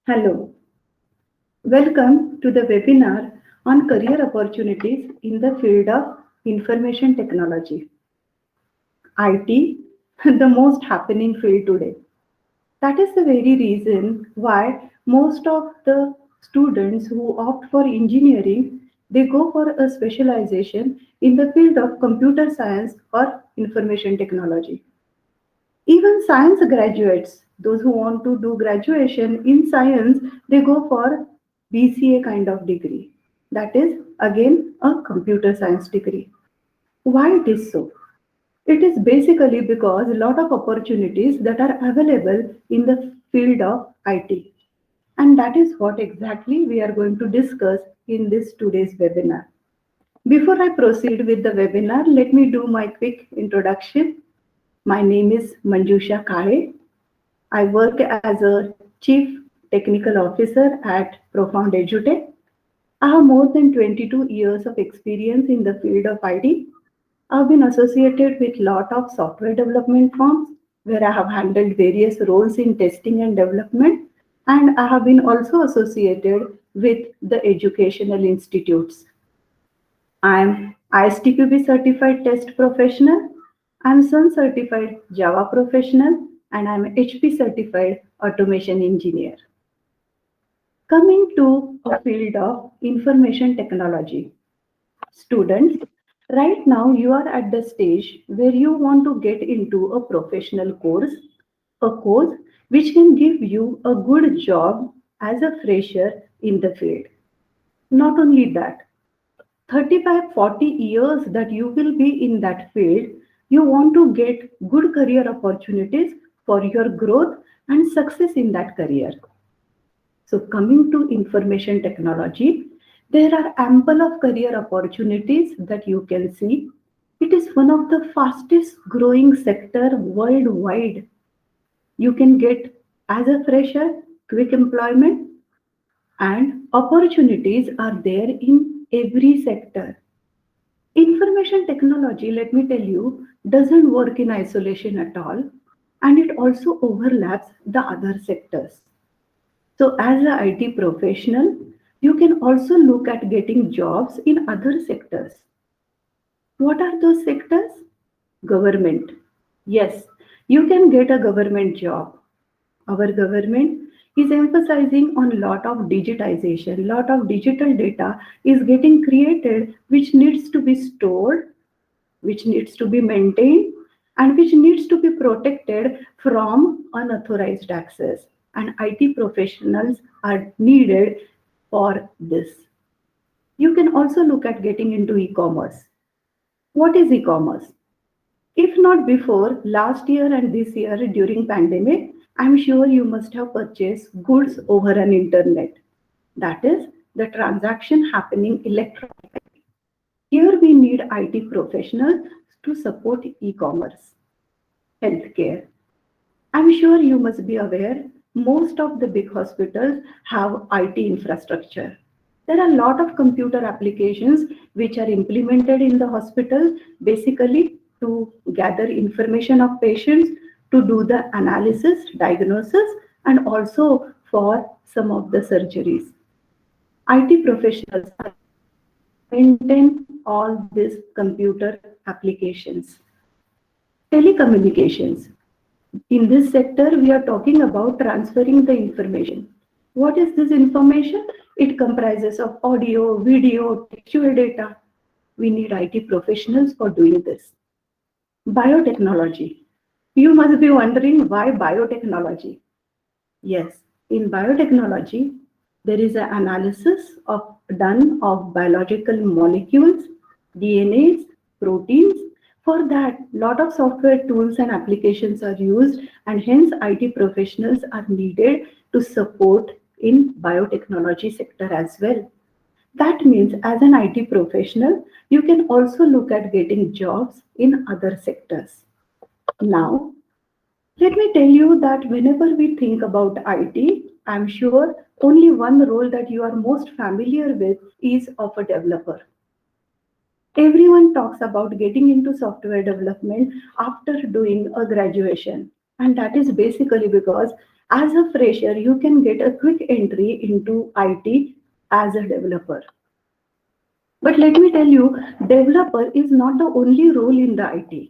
Hello, welcome to the webinar on career opportunities in the field of information technology. IT, the most happening field today. That is the very reason why most of the students who opt for engineering, they go for a specialization in the field of computer science or information technology. Even science graduates, those who want to do graduation in science, they go for BCA kind of degree. That is again a computer science degree. Why it is so? It is basically because a lot of opportunities that are available in the field of IT. And that is what exactly we are going to discuss in this today's webinar. Before I proceed with the webinar, let me do my quick introduction. My name is Manjusha Kale. I work as a Chief Technical Officer at Profound EduTech. I have more than 22 years of experience in the field of IT. I've been associated with lot of software development firms where I have handled various roles in testing and development, and I have been also associated with the educational institutes. I'm ISTQB certified test professional. I'm Sun certified Java professional and I'm HP certified automation engineer. Coming to a field of information technology. Students, right now you are at the stage where you want to get into a professional course which can give you a good job as a fresher in the field. Not only that, 35 40 years that you will be in that field, you want to get good career opportunities for your growth and success in that career. So coming to information technology, there are ample of career opportunities that you can see. It is one of the fastest growing sector worldwide. You can get as a fresher quick employment, and opportunities are there in every sector. Information technology, let me tell you, doesn't work in isolation at all, and it also overlaps the other sectors. So, as an IT professional, you can also look at getting jobs in other sectors. What are those sectors? Government. Yes, you can get a government job. Our government is emphasizing on lot of digitization. Lot of digital data is getting created which needs to be stored, which needs to be maintained, and which needs to be protected from unauthorized access. And IT professionals are needed for this. You can also look at getting into e-commerce. What is e-commerce? If not before, last year and this year during pandemic, I'm sure you must have purchased goods over an internet. That is the transaction happening electronically. Here we need IT professionals to support e-commerce. Healthcare. I'm sure you must be aware most of the big hospitals have IT infrastructure. There are a lot of computer applications which are implemented in the hospital basically to gather information of patients, to do the analysis, diagnosis, and also for some of the surgeries. IT professionals maintain all these computer applications. Telecommunications. In this sector, we are talking about transferring the information. What is this information? It comprises of audio, video, textual data. We need IT professionals for doing this. Biotechnology. You must be wondering why biotechnology? Yes, in biotechnology, there is an analysis done of biological molecules, DNAs, proteins. For that, lot of software tools and applications are used, and hence IT professionals are needed to support in biotechnology sector as well. That means as an IT professional, you can also look at getting jobs in other sectors. Now, let me tell you that whenever we think about IT, I'm sure only one role that you are most familiar with is of a developer. Everyone talks about getting into software development after doing a graduation. And that is basically because As a fresher, you can get a quick entry into IT as a developer. But let me tell you, developer is not the only role in the IT.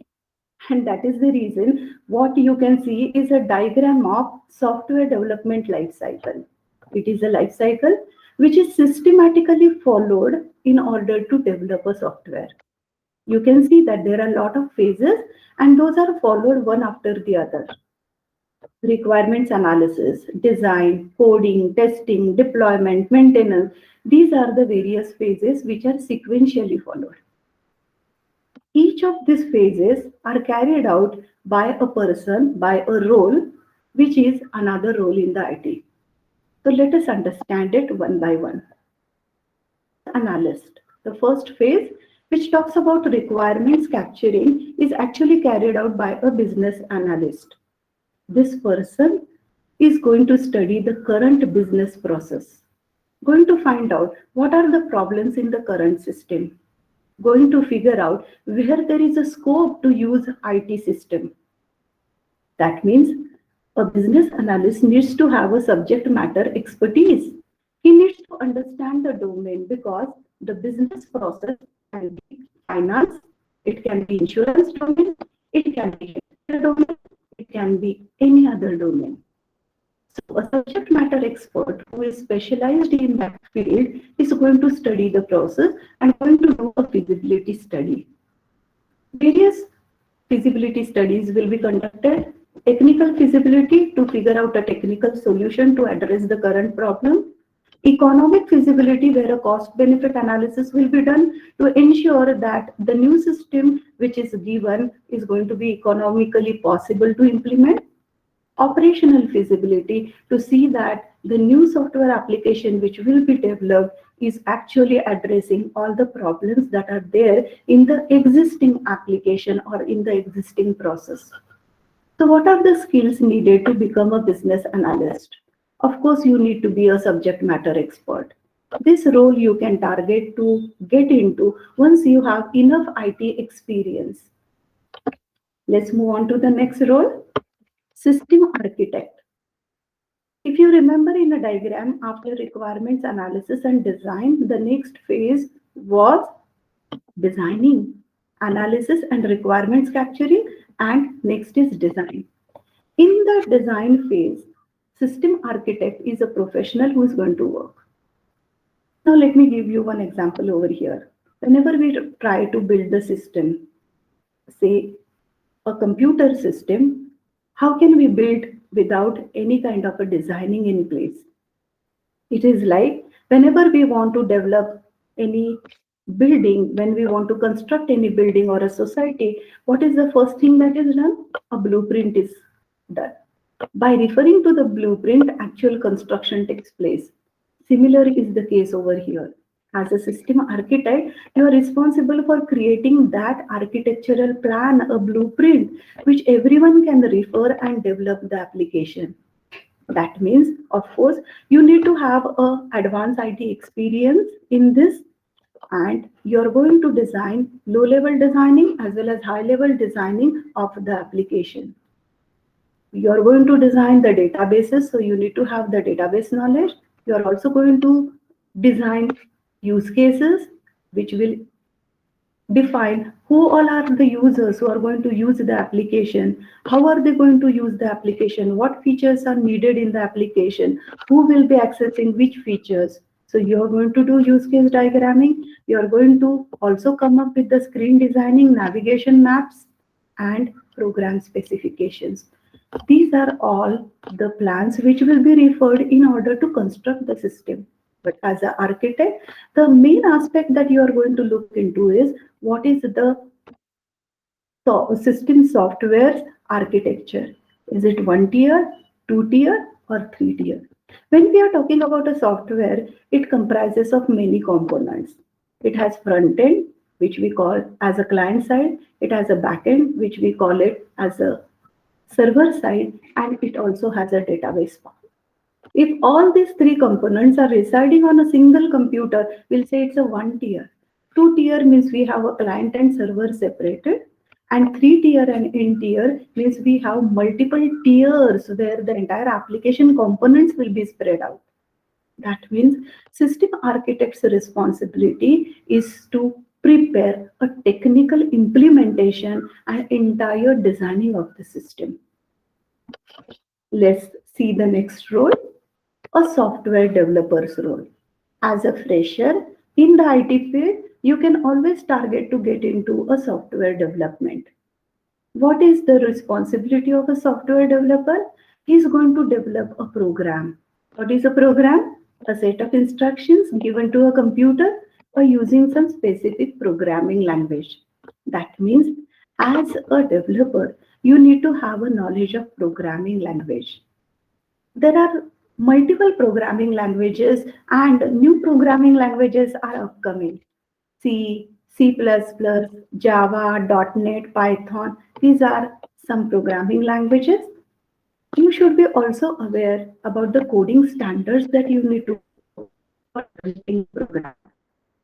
And that is the reason what you can see is a diagram of software development life cycle. It is a life cycle which is systematically followed in order to develop a software. You can see that there are a lot of phases and those are followed one after the other. Requirements analysis, design, coding, testing, deployment, maintenance. These are the various phases which are sequentially followed. Each of these phases are carried out by a person, by a role, which is another role in the IT. So let us understand it one by one. Analyst. The first phase, which talks about requirements capturing, is actually carried out by a business analyst. This person is going to study the current business process, going to find out what are the problems in the current system, going to figure out where there is a scope to use IT system. That means a business analyst needs to have a subject matter expertise. He needs to understand the domain because the business process can be finance, it can be insurance domain, it can be healthcare domain, it can be any other domain. So a subject matter expert who is specialized in that field is going to study the process and going to do a feasibility study. Various feasibility studies will be conducted. Technical feasibility to figure out a technical solution to address the current problem. Economic feasibility where a cost benefit analysis will be done to ensure that the new system which is given is going to be economically possible to implement. Operational feasibility to see that the new software application which will be developed is actually addressing all the problems that are there in the existing application or in the existing process. So what are the skills needed to become a business analyst? Of course, you need to be a subject matter expert. This role you can target to get into once you have enough IT experience. Let's move on to the next role, system architect. If you remember in the diagram, after requirements analysis and design, the next phase was designing, analysis and requirements capturing, and next is design. In the design phase, system architect is a professional who is going to work. Now let me give you one example over here. Whenever we try to build the system, say a computer system, how can we build without any kind of a designing in place? It is like whenever we want to develop any building, when we want to construct any building or a society, what is the first thing that is done? A blueprint is done. By referring to the blueprint, actual construction takes place. Similar is the case over here. As a system architect, you are responsible for creating that architectural plan, a blueprint, which everyone can refer and develop the application. That means, of course, you need to have a advanced IT experience in this, and you're going to design low-level designing as well as high-level designing of the application. You're going to design the databases, so you need to have the database knowledge. You're also going to design use cases, which will define who all are the users who are going to use the application, how are they going to use the application, what features are needed in the application, who will be accessing which features. So you're going to do use case diagramming, you're going to also come up with the screen designing, navigation maps, and program specifications. These are all the plans which will be referred in order to construct the system. But as an architect, the main aspect that you are going to look into is what is the system software architecture. Is it one tier, two tier, or three tier? When we are talking about a software, it comprises of many components. It has front end, which we call as a client side. It has a back end, which we call it as a server side, and it also has a database part. If all these three components are residing on a single computer, we'll say it's a one tier. Two tier means we have a client and server separated. And three tier and in tier means we have multiple tiers where the entire application components will be spread out. That means system architect's responsibility is to prepare a technical implementation and entire designing of the system. Let's see the next role, a software developer's role. As a fresher in the IT field, you can always target to get into a software development. What is the responsibility of a software developer? He is going to develop a program. What is a program? A set of instructions given to a computer or using some specific programming language. That means, as a developer, you need to have a knowledge of programming language. There are multiple programming languages and new programming languages are upcoming. C, C++, Java, .NET, Python. These are some programming languages. You should be also aware about the coding standards that you need to developing program.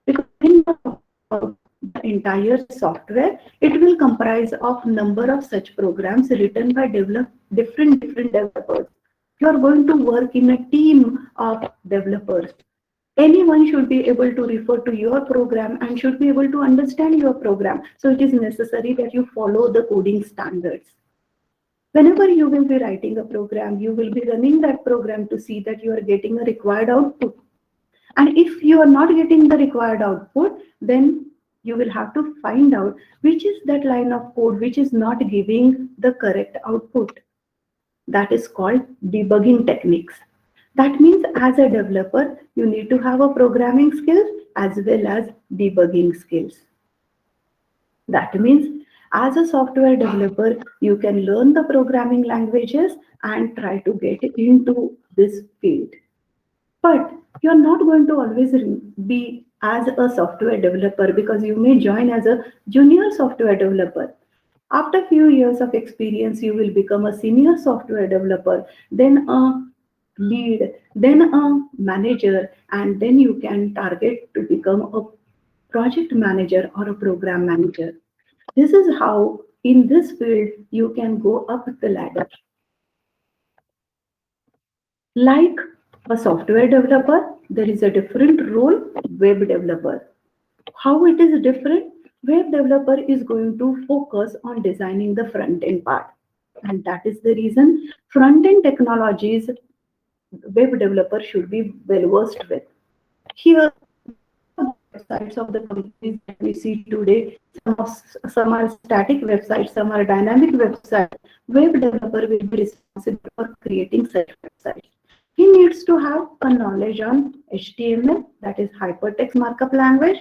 Because when you talk about the entire software, it will comprise of number of such programs written by different developers. You are going to work in a team of developers. Anyone should be able to refer to your program and should be able to understand your program. So it is necessary that you follow the coding standards. Whenever you will be writing a program, you will be running that program to see that you are getting a required output. And if you are not getting the required output, then you will have to find out which is that line of code which is not giving the correct output. That is called debugging techniques. That means as a developer, you need to have a programming skills as well as debugging skills. That means as a software developer, you can learn the programming languages and try to get into this field. But you're not going to always be as a software developer because you may join as a junior software developer. After a few years of experience, you will become a senior software developer, then a lead, then a manager, and then you can target to become a project manager or a program manager. This is how in this field you can go up the ladder. Like a software developer, there is a different role, web developer. How it is different? Web developer is going to focus on designing the front end part. And that is the reason front end technologies web developer should be well versed with. Here, websites of the companies that we see today, some are static websites, some are dynamic websites. Web developer will be responsible for creating such websites. He needs to have a knowledge on HTML, that is hypertext markup language,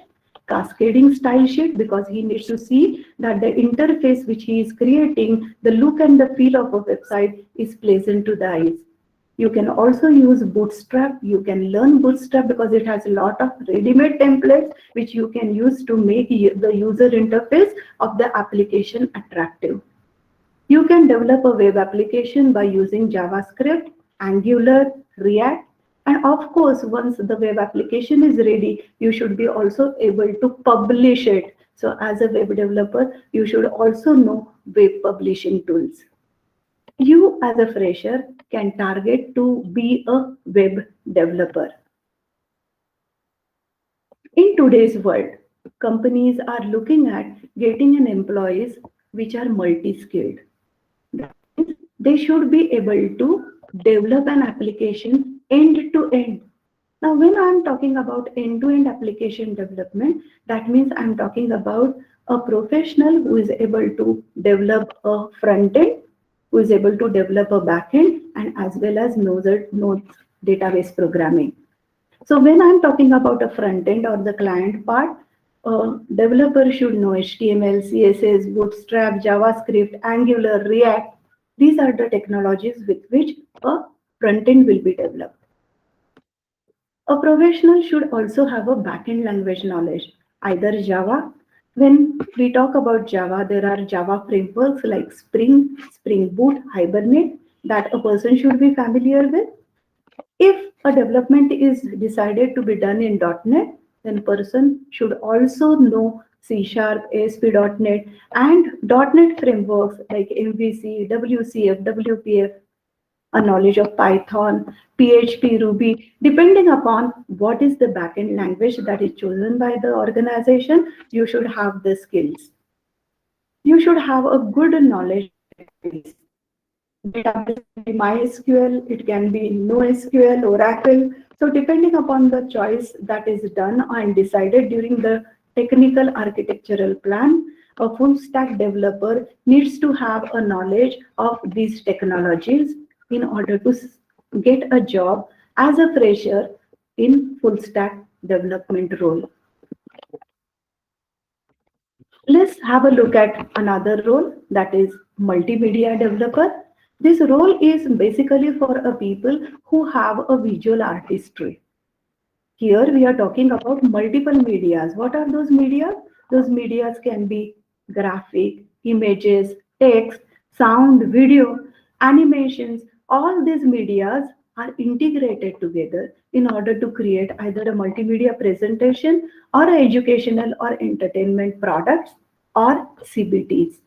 cascading style sheet, because he needs to see that the interface which he is creating, the look and the feel of a website is pleasant to the eyes. You can also use Bootstrap. You can learn Bootstrap because it has a lot of ready-made templates which you can use to make the user interface of the application attractive. You can develop a web application by using JavaScript, Angular, React, and of course, once the web application is ready, you should be also able to publish it. So as a web developer, you should also know web publishing tools. You as a fresher can target to be a web developer. In today's world, companies are looking at getting an employees which are multi-skilled. They should be able to develop an application end to end. Now, when I'm talking about end-to-end application development, that means I'm talking about a professional who is able to develop a front end, who is able to develop a back end, and as well as knows database programming. So when I'm talking about a front end or the client part, a developer should know HTML, CSS, Bootstrap, JavaScript, Angular, React. These are the technologies with which a front end will be developed. A professional should also have a backend language knowledge, either Java. When we talk about Java, there are Java frameworks like Spring, Spring Boot, Hibernate that a person should be familiar with. If a development is decided to be done in .NET, then person should also know C Sharp, ASP.NET, and .NET frameworks like MVC, WCF, WPF, a knowledge of Python, PHP, Ruby, depending upon what is the backend language that is chosen by the organization, you should have the skills. You should have a good knowledge of database. Database can be MySQL, it can be NoSQL, Oracle. So depending upon the choice that is done and decided during the technical architectural plan, a full stack developer needs to have a knowledge of these technologies in order to get a job as a fresher in full stack development role. Let's have a look at another role, that is multimedia developer. This role is basically for a people who have a visual artistry. Here we are talking about multiple medias. What are those media? Those medias can be graphic, images, text, sound, video, animations. All these medias are integrated together in order to create either a multimedia presentation or a educational or entertainment products or CBTs.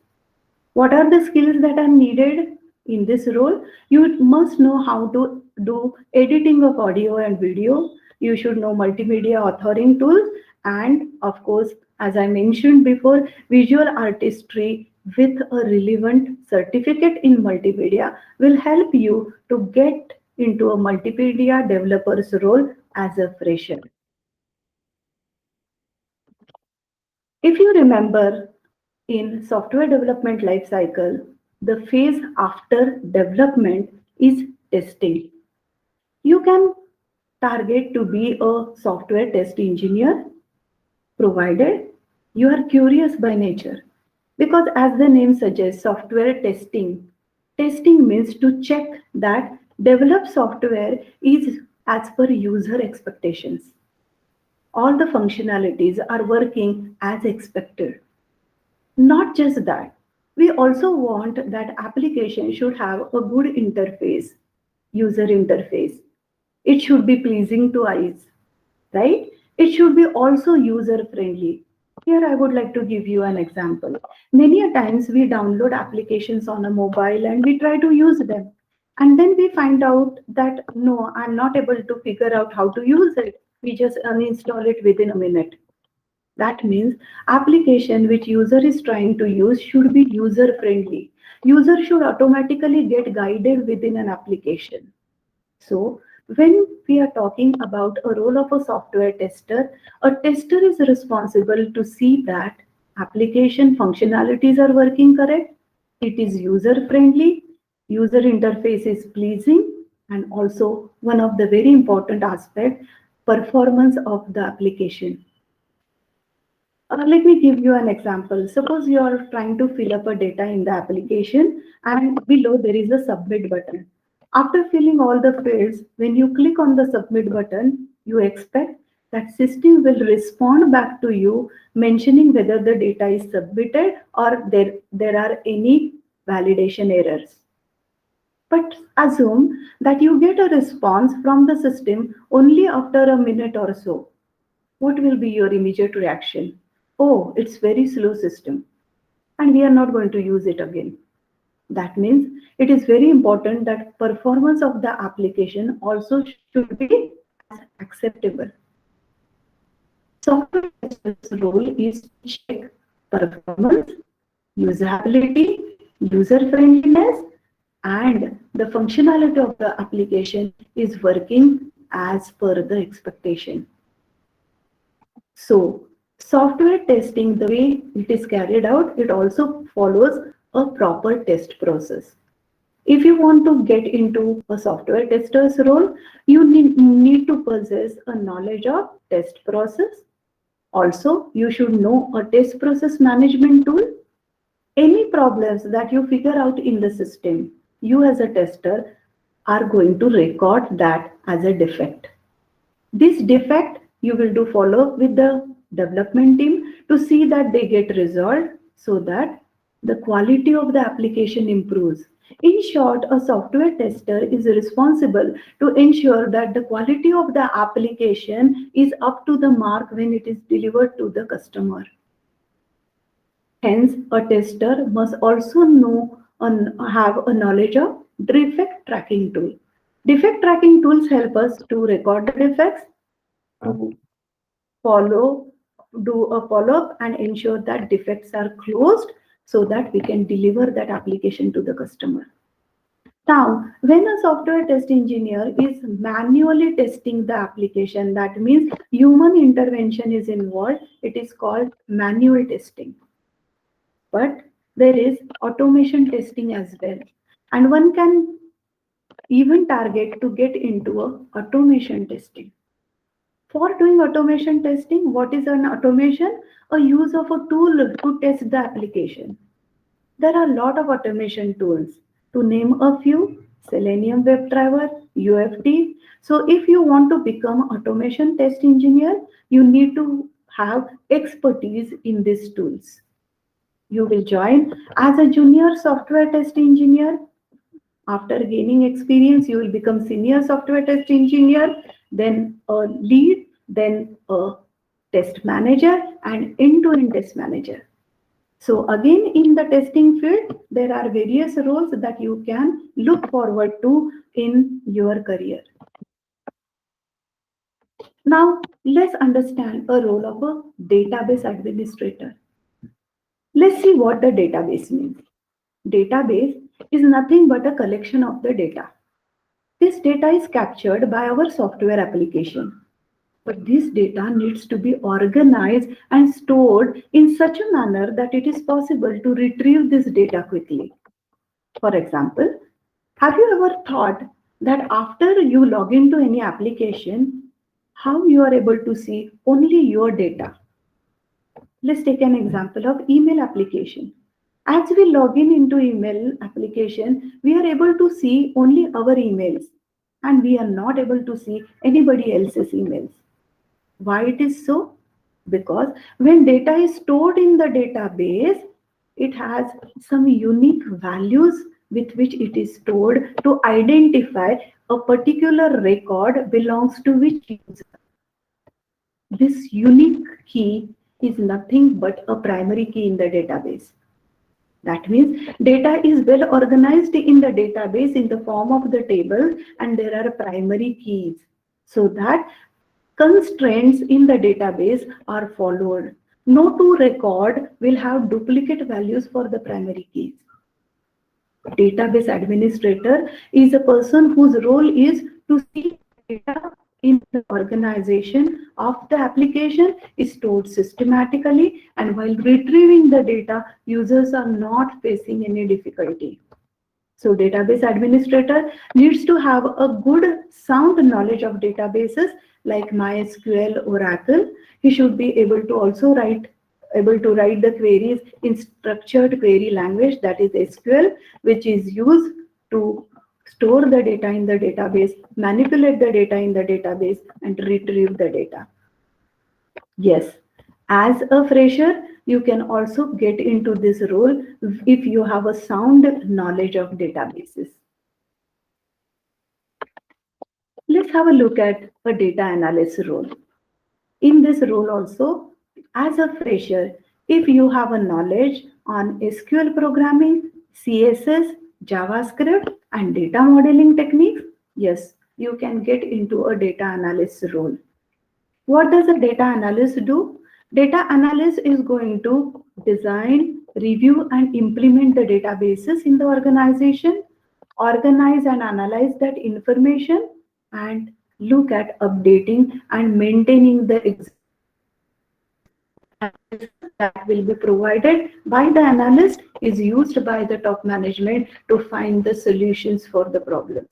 What are the skills that are needed in this role? You must know how to do editing of audio and video. You should know multimedia authoring tools. And of course, as I mentioned before, visual artistry with a relevant certificate in multimedia will help you to get into a multimedia developer's role as a fresher. If you remember, in software development lifecycle, the phase after development is testing. You can target to be a software test engineer, provided you are curious by nature. Because as the name suggests, software testing. Testing means to check that developed software is as per user expectations. All the functionalities are working as expected. Not just that, we also want that application should have a good interface, user interface. It should be pleasing to eyes, right? It should be also user friendly. Here I would like to give you an example. Many a times we download applications on a mobile and we try to use them. And then we find out that no, I'm not able to figure out how to use it. We just uninstall it within a minute. That means application which user is trying to use should be user friendly. User should automatically get guided within an application. So when we are talking about a role of a software tester, a tester is responsible to see that application functionalities are working correct, it is user friendly, user interface is pleasing, and also one of the very important aspect, performance of the application. Let me give you an example. Suppose you are trying to fill up a data in the application and below there is a submit button. After filling all the fields, when you click on the submit button, you expect that system will respond back to you mentioning whether the data is submitted or there are any validation errors. But assume that you get a response from the system only after a minute or so. What will be your immediate reaction? Oh, it's very slow system and we are not going to use it again. That means it is very important that performance of the application also should be acceptable. Software tester's role is to check performance, usability, user friendliness, and the functionality of the application is working as per the expectation. So software testing, the way it is carried out, it also follows a proper test process. If you want to get into a software tester's role, you need to possess a knowledge of test process. Also, you should know a test process management tool. Any problems that you figure out in the system, you as a tester are going to record that as a defect. This defect you will do follow up with the development team to see that they get resolved so that the quality of the application improves. In short, a software tester is responsible to ensure that the quality of the application is up to the mark when it is delivered to the customer. Hence, a tester must also know and have a knowledge of defect tracking tool. Defect tracking tools help us to record the defects, to follow, do a follow-up and ensure that defects are closed so that we can deliver that application to the customer. Now, when a software test engineer is manually testing the application, that means human intervention is involved, it is called manual testing. But there is automation testing as well. And one can even target to get into a automation testing. For doing automation testing, what is an automation? A use of a tool to test the application. There are a lot of automation tools. To name a few, Selenium WebDriver, UFT. So if you want to become automation test engineer, you need to have expertise in these tools. You will join as a junior software test engineer. After gaining experience, you will become senior software test engineer, then a lead, then a test manager, and end-to-end test manager. So again, in the testing field, there are various roles that you can look forward to in your career. Now, let's understand a role of a database administrator. Let's see what the database means. Database is nothing but a collection of the data. This data is captured by our software application. But this data needs to be organized and stored in such a manner that it is possible to retrieve this data quickly. For example, have you ever thought that after you log into any application, how you are able to see only your data? Let's take an example of email application. As we log in into email application, we are able to see only our emails and we are not able to see anybody else's emails. Why it is so? Because when data is stored in the database, it has some unique values with which it is stored to identify a particular record belongs to which user. This unique key is nothing but a primary key in the database. That means data is well organized in the database in the form of the table and there are primary keys so that constraints in the database are followed. No two record will have duplicate values for the primary keys. Database administrator is a person whose role is to see data in the organization of the application is stored systematically, and while retrieving the data, users are not facing any difficulty. So database administrator needs to have a good sound knowledge of databases like MySQL, Oracle. He should be able to also write the queries in structured query language, that is SQL, which is used to store the data in the database, manipulate the data in the database, and retrieve the data. Yes, as a fresher, you can also get into this role if you have a sound knowledge of databases. Let's have a look at a data analyst role. In this role also, as a fresher, if you have a knowledge on SQL programming, CSS, JavaScript, and data modeling techniques, yes, you can get into a data analyst role. What does a data analyst do? Data analyst is going to design, review, and implement the databases in the organization, organize and analyze that information, and look at updating and maintaining the that will be provided by the analyst is used by the top management to find the solutions for the problems.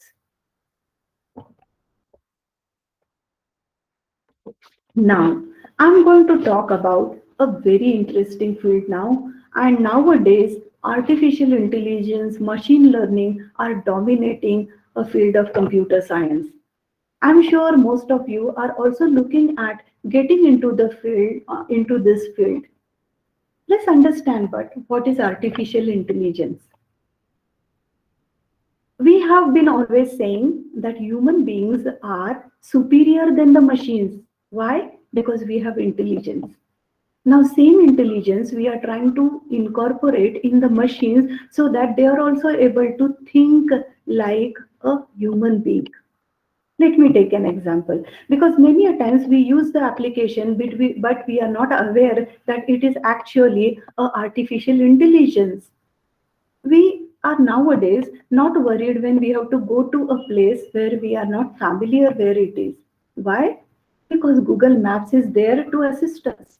Now, I'm going to talk about a very interesting field now, and nowadays artificial intelligence, machine learning are dominating a field of computer science. I'm sure most of you are also looking at getting into the field, into this field. Let's understand, but what is artificial intelligence? We have been always saying that human beings are superior than the machines. Why? Because we have intelligence. Now, same intelligence we are trying to incorporate in the machines so that they are also able to think like a human being. Let me take an example, because many a times we use the application, but we are not aware that it is actually a artificial intelligence. We are nowadays not worried when we have to go to a place where we are not familiar where it is. Why? Because Google Maps is there to assist us.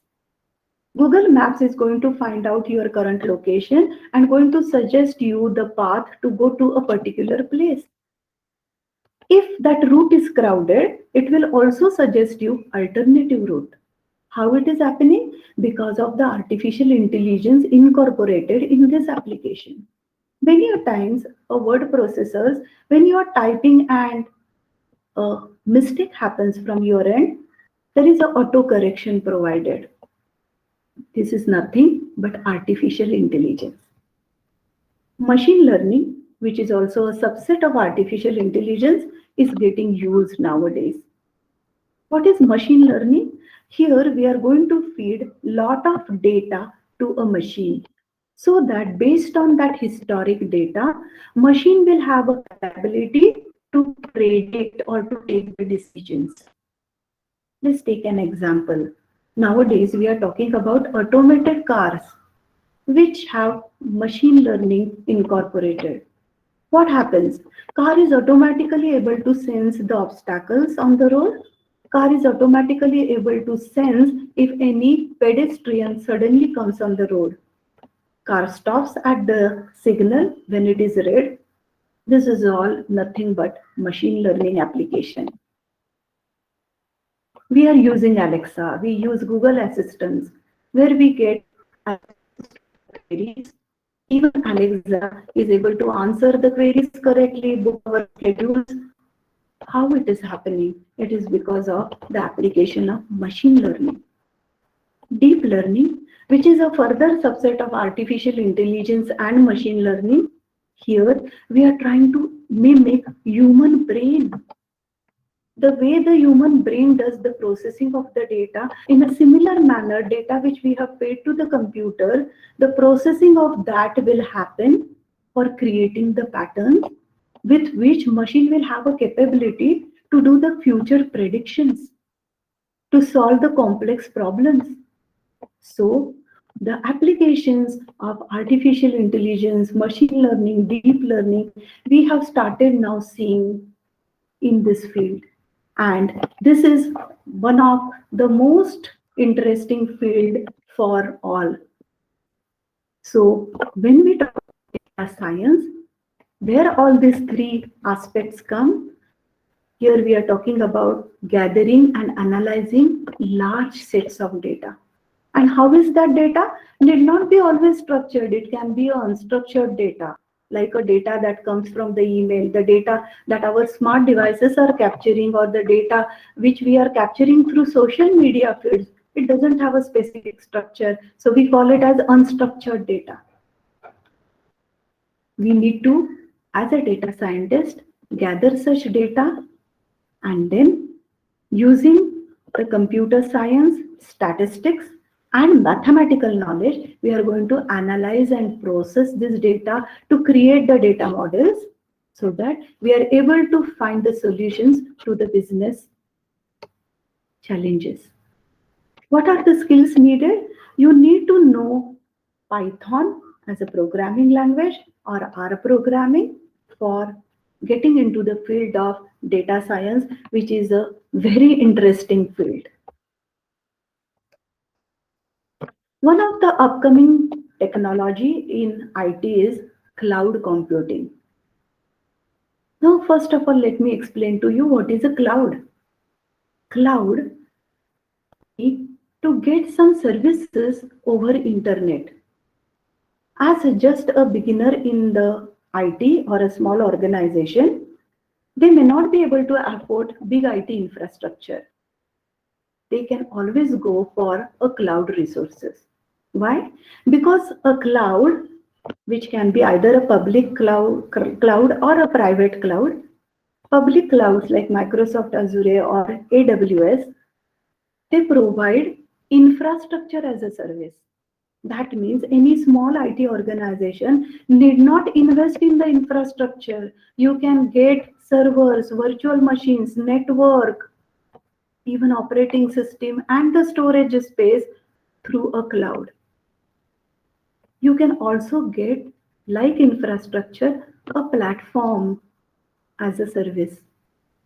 Google Maps is going to find out your current location and going to suggest you the path to go to a particular place. If that route is crowded, it will also suggest you alternative route. How it is happening? Because of the artificial intelligence incorporated in this application. Many a times, a word processors, when you are typing and a mistake happens from your end, there is a auto correction provided. This is nothing but artificial intelligence. Machine learning, which is also a subset of artificial intelligence, is getting used nowadays. What is machine learning? Here we are going to feed lot of data to a machine so that based on that historic data, machine will have a capability to predict or to take the decisions. Let's take an example. Nowadays we are talking about automated cars which have machine learning incorporated. What happens? Car is automatically able to sense the obstacles on the road. Car is automatically able to sense if any pedestrian suddenly comes on the road. Car stops at the signal when it is red. This is all nothing but machine learning application. We are using Alexa, we use Google Assistants, where we get queries. Even Alexa is able to answer the queries correctly, book our schedules. How it is happening? It is because of the application of machine learning. Deep learning, which is a further subset of artificial intelligence and machine learning. Here we are trying to mimic human brain. The way the human brain does the processing of the data, in a similar manner, data which we have fed to the computer, the processing of that will happen for creating the patterns with which machine will have a capability to do the future predictions, to solve the complex problems. So the applications of artificial intelligence, machine learning, deep learning, we have started now seeing in this field. And this is one of the most interesting field for all. So when we talk about data science, where all these three aspects come, here we are talking about gathering and analyzing large sets of data. And how is that data? Need not be always structured. It can be unstructured data, like a data that comes from the email, the data that our smart devices are capturing, or the data which we are capturing through social media feeds. It doesn't have a specific structure, so we call it as unstructured data. We need to, as a data scientist, gather such data and then using the computer science, statistics, and mathematical knowledge, we are going to analyze and process this data to create the data models so that we are able to find the solutions to the business challenges. What are the skills needed? You need to know Python as a programming language or R programming for getting into the field of data science, which is a very interesting field. One of the upcoming technology in IT is cloud computing. Now, first of all, let me explain to you what is a cloud. Cloud is to get some services over internet. As just a beginner in the IT or a small organization, they may not be able to afford big IT infrastructure. They can always go for a cloud resources. Why? Because a cloud, which can be either a public cloud or a private cloud, public clouds like Microsoft Azure or AWS, they provide infrastructure as a service. That means any small IT organization need not invest in the infrastructure. You can get servers, virtual machines, network, even operating system and the storage space through a cloud. You can also get, like infrastructure, a platform as a service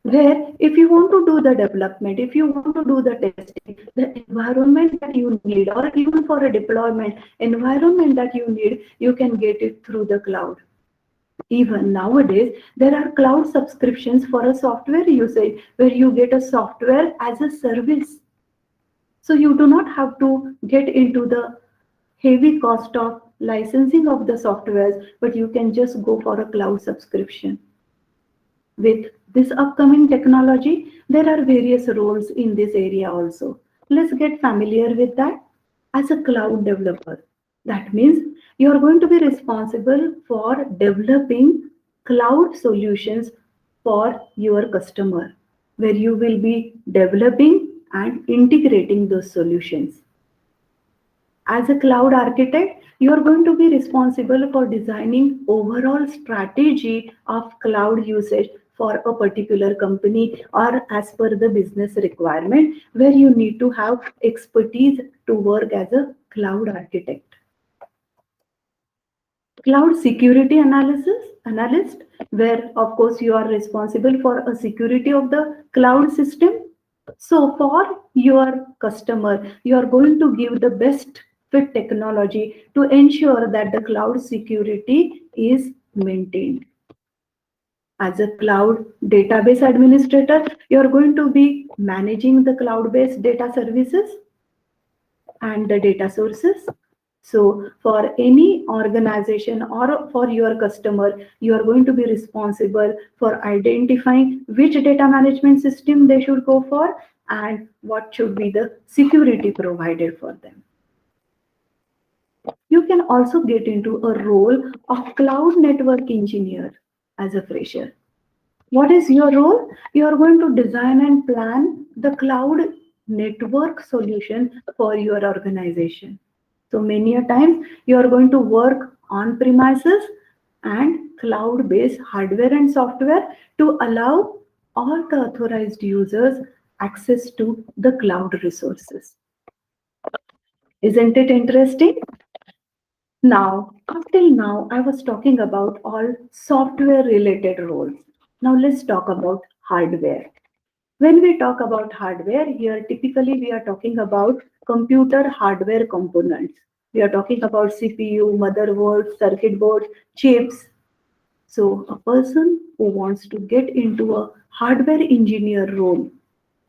where if you want to do the development, if you want to do the testing, the environment that you need, or even for a deployment environment that you need, you can get it through the cloud. Even nowadays, there are cloud subscriptions for a software usage where you get a software as a service. So you do not have to get into the heavy cost of licensing of the softwares, but you can just go for a cloud subscription. With this upcoming technology, there are various roles in this area also. Let's get familiar with that. As a cloud developer, that means you are going to be responsible for developing cloud solutions for your customer, where you will be developing and integrating those solutions. As a cloud architect, you are going to be responsible for designing overall strategy of cloud usage for a particular company or as per the business requirement, where you need to have expertise to work as a cloud architect. Cloud security analyst, where of course you are responsible for a security of the cloud system. So for your customer, you are going to give the best fit technology to ensure that the cloud security is maintained. As a cloud database administrator, you are going to be managing the cloud-based data services and the data sources. So for any organization or for your customer, you are going to be responsible for identifying which data management system they should go for and what should be the security provided for them. You can also get into a role of cloud network engineer as a fresher. What is your role? You are going to design and plan the cloud network solution for your organization. So many a times you are going to work on premises and cloud-based hardware and software to allow all the authorized users access to the cloud resources. Isn't it interesting? Now, up till now, I was talking about all software related roles. Now let's talk about hardware. When we talk about hardware, here typically we are talking about computer hardware components. We are talking about CPU, motherboard, circuit board, chips. So a person who wants to get into a hardware engineer role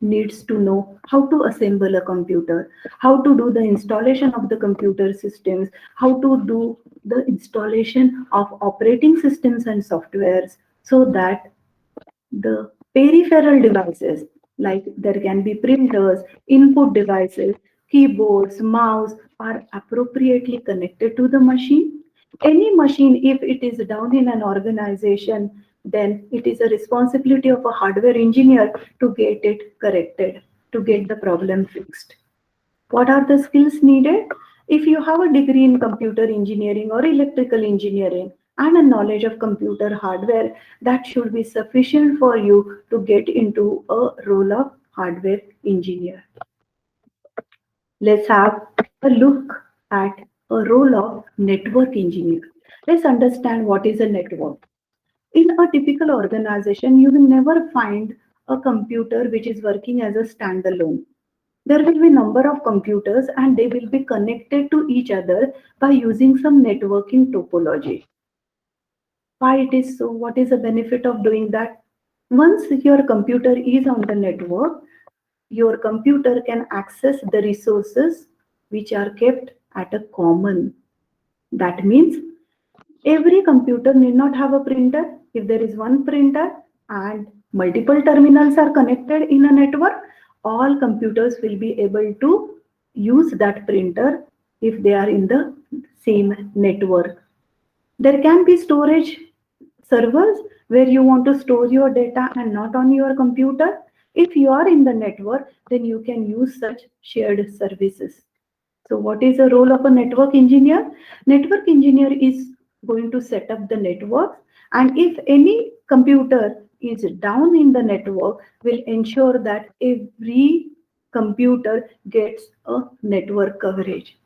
needs to know how to assemble a computer, how to do the installation of the computer systems, how to do the installation of operating systems and softwares so that the peripheral devices, like there can be printers, input devices, keyboards, mouse, are appropriately connected to the machine. Any machine, if it is down in an organization, then it is a responsibility of a hardware engineer to get it corrected, to get the problem fixed. What are the skills needed? If you have a degree in computer engineering or electrical engineering and a knowledge of computer hardware, that should be sufficient for you to get into a role of hardware engineer. Let's have a look at a role of network engineer. Let's understand what is a network. In a typical organization, you will never find a computer which is working as a standalone. There will be number of computers and they will be connected to each other by using some networking topology. Why it is so? What is the benefit of doing that? Once your computer is on the network, your computer can access the resources which are kept at a common. That means every computer need not have a printer. If there is one printer and multiple terminals are connected in a network, all computers will be able to use that printer if they are in the same network. There can be storage servers where you want to store your data and not on your computer. If you are in the network, then you can use such shared services. So what is the role of a network engineer? Network engineer is going to set up the network, and if any computer is down in the network, will ensure that every computer gets a network coverage.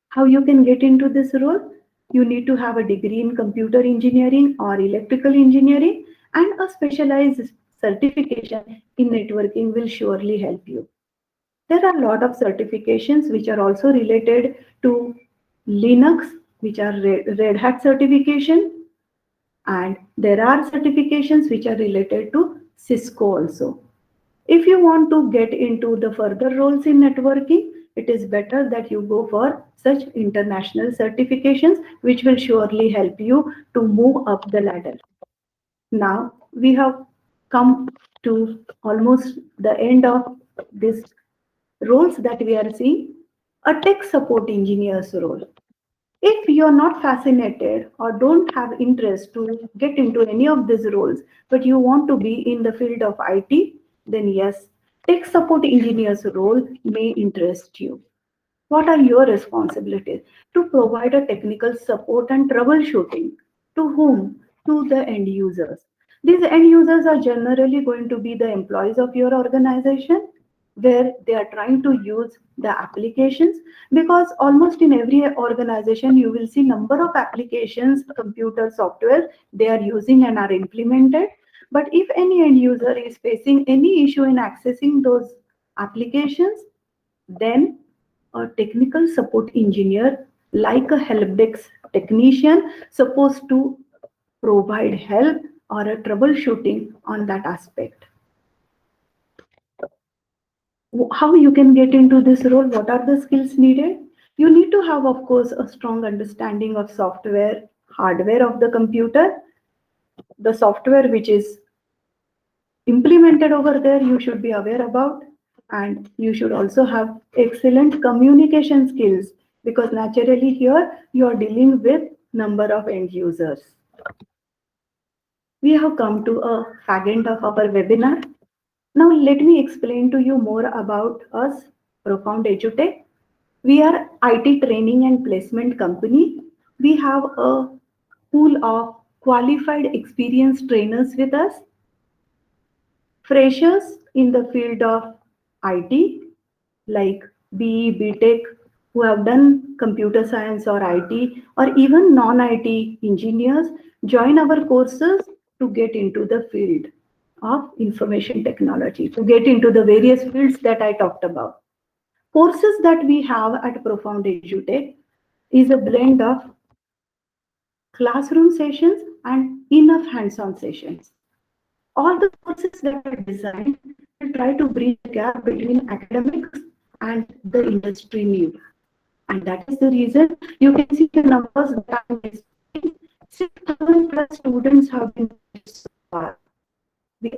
How you can get into this role? You need to have a degree in computer engineering or electrical engineering, and a specialized certification in networking will surely help you. There are a lot of certifications which are also related to Linux, which are Red Hat certification, and there are certifications which are related to Cisco also. If you want to get into the further roles in networking, it is better that you go for such international certifications, which will surely help you to move up the ladder. Now we have come to almost the end of this roles that we are seeing. A tech support engineer's role. If you're not fascinated or don't have interest to get into any of these roles, but you want to be in the field of IT, then yes, tech support engineer's role may interest you. What are your responsibilities? To provide a technical support and troubleshooting. To whom? To the end users. These end users are generally going to be the employees of your organization, where they are trying to use the applications, because almost in every organization you will see number of applications, computer software they are using and are implemented. But if any end user is facing any issue in accessing those applications, then a technical support engineer, like a help desk technician, supposed to provide help or a troubleshooting on that aspect. How you can get into this role? What are the skills needed? You need to have, of course, a strong understanding of software, hardware of the computer, the software which is implemented over there you should be aware about, and you should also have excellent communication skills, because naturally here you are dealing with number of end users. We have come to a fag end of our webinar. Now let me explain to you more about us, Profound EduTech. We are IT training and placement company. We have a pool of qualified experienced trainers with us, freshers in the field of IT, like BE, BTech, who have done computer science or IT, or even non-IT engineers, join our courses to get into the field of information technology, to get into the various fields that I talked about. Courses that we have at Profound EduTech is a blend of classroom sessions and enough hands-on sessions. All the courses that are designed to try to bridge the gap between academics and the industry need. And that is the reason you can see the numbers that I'm displaying. 6,000 plus students have been so far. We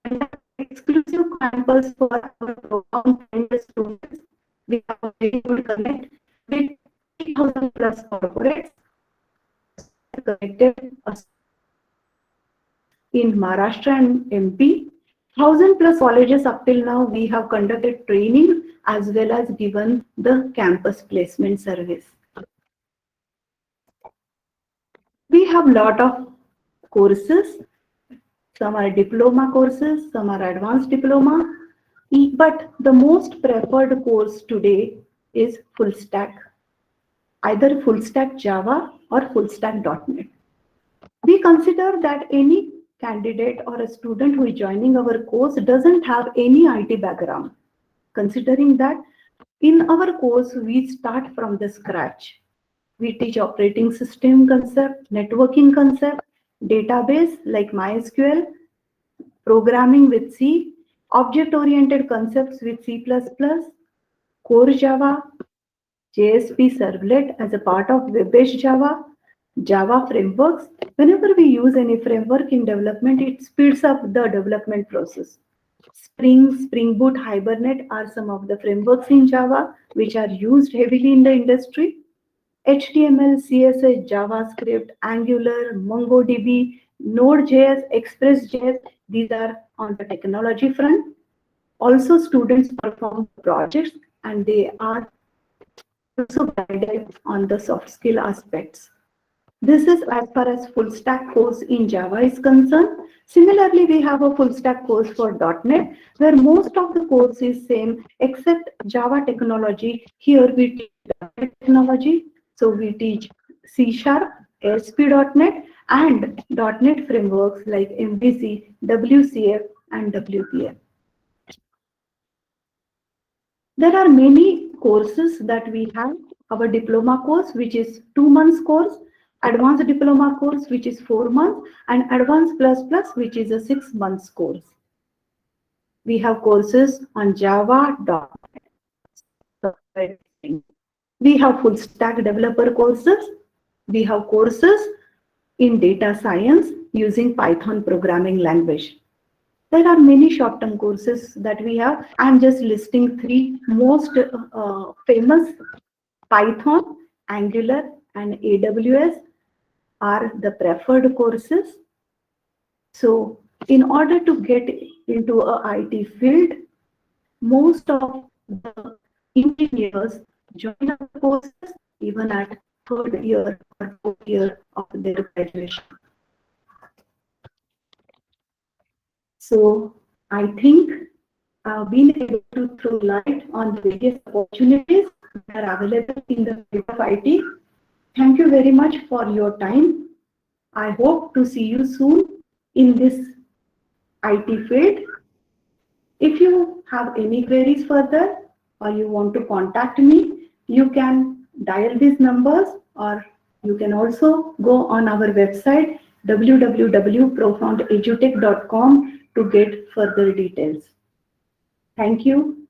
have exclusive campus for our profound students. We have a very good connect with 3,000 plus corporates connected us in Maharashtra and MP. 1,000 plus colleges up till now we have conducted training as well as given the campus placement service. We have lot of courses. Some are diploma courses, some are advanced diploma, but the most preferred course today is full stack, either full stack Java or full stack .NET. We consider that any candidate or a student who is joining our course doesn't have any IT background. Considering that in our course, we start from the scratch. We teach operating system concept, networking concept, database like MySQL, programming with C, object-oriented concepts with C++, core Java, JSP servlet as a part of web-based Java, Java frameworks. Whenever we use any framework in development, it speeds up the development process. Spring, Spring Boot, Hibernate are some of the frameworks in Java which are used heavily in the industry. HTML, CSS, JavaScript, Angular, MongoDB, Node.js, Express.js, These are on the technology front. Also, students perform projects and they are also guided on the soft skill aspects. This is as far as full stack course in Java is concerned. Similarly, we have a full stack course for .NET where most of the course is same except Java technology. Here we teach .NET technology. So we teach C#, ASP.NET and .NET frameworks like MVC, WCF and WPF. There are many courses that we have. Our diploma course, which is 2 months course, advanced diploma course, which is 4 months, and advanced plus plus, which is a 6 months course. We have courses on Java, .NET. We have full stack developer courses. We have courses in data science using Python programming language. There are many short-term courses that we have. I'm just listing 3 most famous. Python, Angular, and AWS are the preferred courses. So in order to get into a IT field, most of the engineers join our courses even at 3rd year or 4th year of their graduation. So I think I've been able to throw light on the various opportunities that are available in the field of IT. Thank you very much for your time. I hope to see you soon in this IT field. If you have any queries further or you want to contact me, you can dial these numbers or you can also go on our website www.profoundedutech.com to get further details. Thank you.